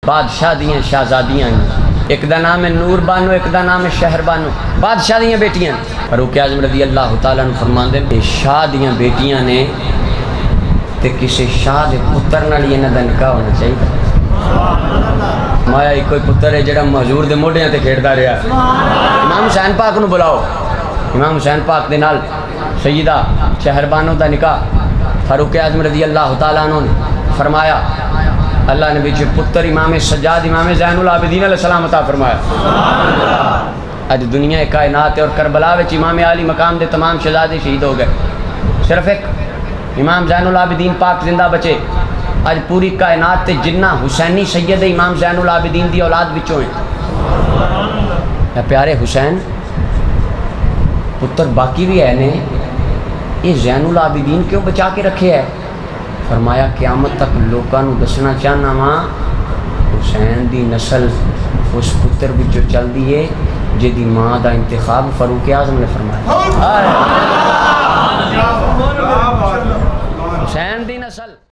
بادشاہ دیاں شہزادیاں ایک دا نام ہے نور بانو ایک دا نام ہے شہر بانو بادشاہ دیاں بیٹیاں فاروق اعظم رضی اللہ تعالیٰ عنہ فرماندے ہیں شاہ دیاں بیٹیاں نے تے کسی شاہ دے پتر نال انہاں دا نکاح ہونا چاہیے مایا ایک کوئی پتر ہے جڑا حضور دے موڈیاں تے کھیڑدا رہیا امام حسین پاک نو بلاؤ امام حسین پاک دے نال سیدہ شہر بانو دا نکاح فاروق اعظم رضی اللہ تعالیٰ عنہ نے فرمایا اللہ نے بیچے پتر امام سجاد امام زین العابدین علیہ السلام عطا فرمایا آج دنیا کائنات اور کربلا وچ امام عالی مقام دے تمام شہزادے شہید ہو گئے صرف ایک امام زین العابدین پاک زندہ بچے آج پوری کائنات تے جنہ حسینی سید امام زین العابدین دی اولاد بچوں ہیں پیارے حسین پتر باقی بھی ہے نے یہ زین العابدین کیوں بچا کے رکھے ہے فرمایا قیامت تک لوگاں نو دسنا چاہنا وا حسین دی نسل اس پتر بچوں چل دی ہے جدی ماں دا انتخاب فاروق اعظم نے فرمایا حسین دی نسل